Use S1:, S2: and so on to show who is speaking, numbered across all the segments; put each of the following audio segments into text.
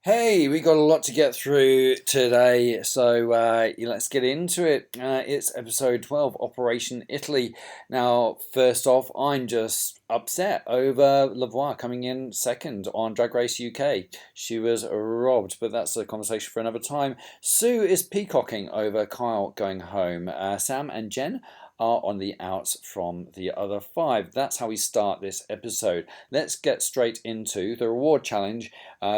S1: Hey, we got a lot to get through today, so let's get into it. It's episode 12, Operation Italy. Now, first off, I'm just upset over Lavoie coming in second on Drag Race UK. She was robbed, but that's a conversation for another time. Sue is peacocking over Kyle going home. Sam and Jen are on the outs from the other five. That's how we start this episode. Let's get straight into the reward challenge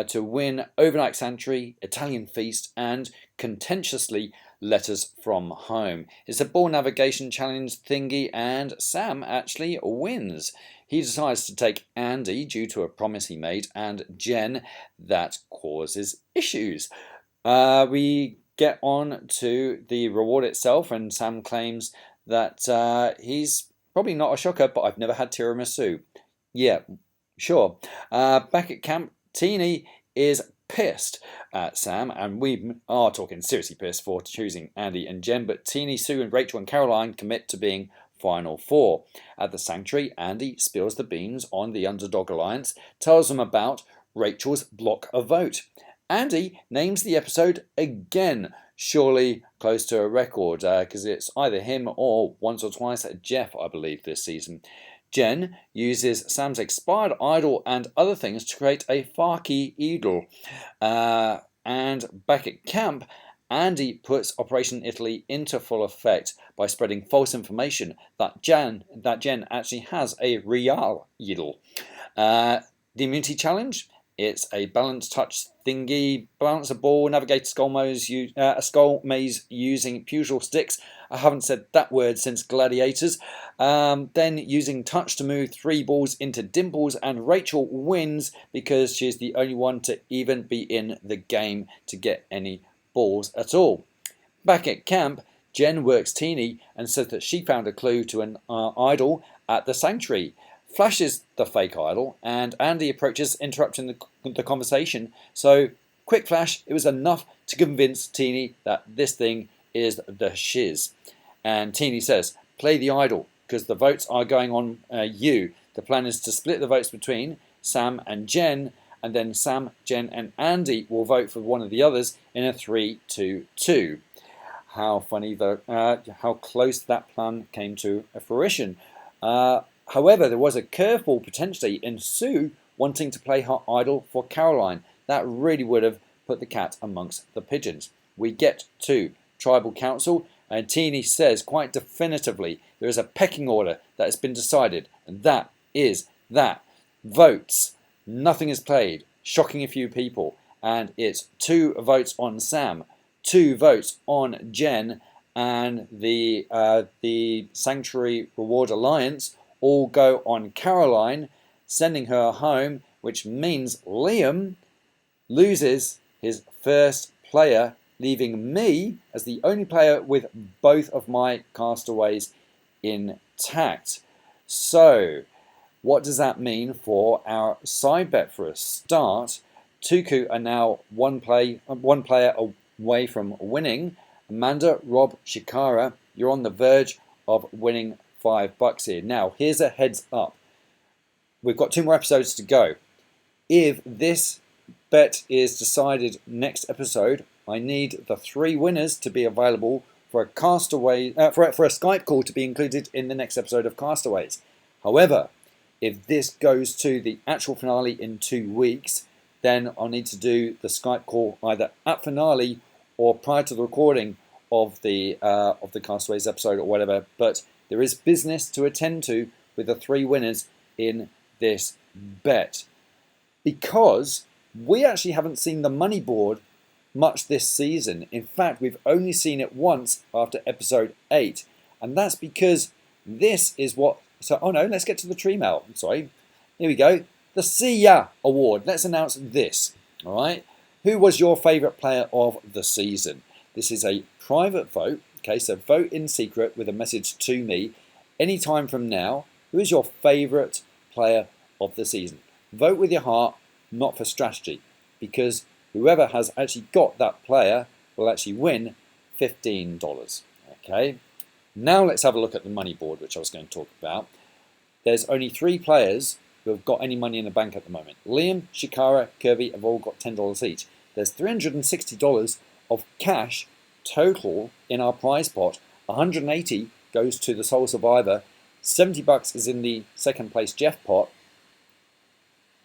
S1: to win Overnight Sanctuary, Italian Feast, and contentiously Letters from Home. It's a ball navigation challenge thingy, and Sam actually wins. He decides to take Andy due to a promise he made, and Jen, that causes issues. We get on to the reward itself, and Sam claims that he's probably not a shocker, but I've never had tiramisu. Yeah, sure. Back at camp, Teeny is pissed at Sam, and we are talking seriously pissed for choosing Andy and Jen, but Teeny, Sue, and Rachel and Caroline commit to being final four. At the sanctuary, Andy spills the beans on the Underdog Alliance, tells them about Rachel's block a vote. Andy names the episode again, surely close to a record, because it's either him or once or twice Jeff, I believe, this season. Jen uses Sam's expired idol and other things to create a Farky idol. And back at camp, Andy puts Operation Italy into full effect by spreading false information that Jen actually has a real idol. The immunity challenge. It's a balance touch thingy, balance a ball, navigate a skull maze using pugial sticks. I haven't said that word since Gladiators. Then using touch to move 3 balls into dimples, and Rachel wins because she's the only one to even be in the game to get any balls at all. Back at camp, Jen works Teeny and says that she found a clue to an idol at the sanctuary. Flashes the fake idol, and Andy approaches, interrupting the conversation. So, quick flash, it was enough to convince Teeny that this thing is the shiz. And Teeny says, play the idol, because the votes are going on you. The plan is to split the votes between Sam and Jen, and then Sam, Jen, and Andy will vote for one of the others in a 3-2-2. How funny, though, how close that plan came to fruition. However, there was a curveball potentially in Sue wanting to play her idol for Caroline. That really would have put the cat amongst the pigeons. We get to Tribal Council, and Teeny says quite definitively there is a pecking order that has been decided, and that is that. Votes. Nothing is played. Shocking a few people. And it's 2 votes on Sam, 2 votes on Jen, and the Sanctuary Reward Alliance all go on Caroline, sending her home, which means Liam loses his first player, leaving me as the only player with both of my castaways intact. So, what does that mean for our side bet? For a start, Tuku are now one player away from winning. Amanda, Rob, Shikara, you're on the verge of winning $5 here. Now, here's a heads up. We've got 2 more episodes to go. If this bet is decided next episode, I need the 3 winners to be available for a Castaway for a Skype call to be included in the next episode of Castaways. However, if this goes to the actual finale in 2 weeks, then I'll need to do the Skype call either at finale or prior to the recording of the Castaways episode or whatever. But there is business to attend to with the 3 winners in this bet, because we actually haven't seen the money board much this season. In fact, we've only seen it once after episode 8, and that's because this is what. So, oh no, let's get to the tree mail. I'm sorry. Here we go. The See Ya Award. Let's announce this. All right. Who was your favourite player of the season? This is a private vote. Okay, so vote in secret with a message to me anytime from now. Who is your favourite player of the season? Vote with your heart, not for strategy, because whoever has actually got that player will actually win $15. Okay, now let's have a look at the money board, which I was going to talk about. There's only 3 players who have got any money in the bank at the moment. Liam, Shikara, Kirby have all got $10 each. there's $360 of cash total in our prize pot. 180 goes to the sole survivor. 70 bucks is in the second place Jeff pot.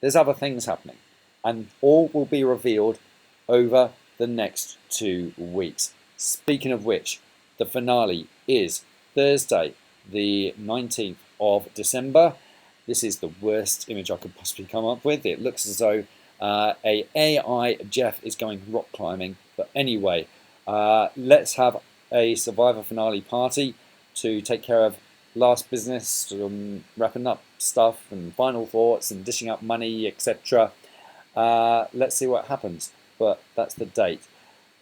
S1: There's other things happening, and all will be revealed over the next 2 weeks. Speaking of which, the finale is Thursday, the 19th of December. This is the worst image I could possibly come up with. It looks as though a AI Jeff is going rock climbing. But anyway, let's have a Survivor finale party to take care of last business, wrapping up stuff and final thoughts and dishing out money, etc. Let's see what happens. But that's the date.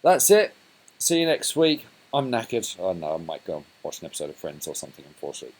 S1: That's it. See you next week. I'm knackered. Oh no, I might go and watch an episode of Friends or something, unfortunately.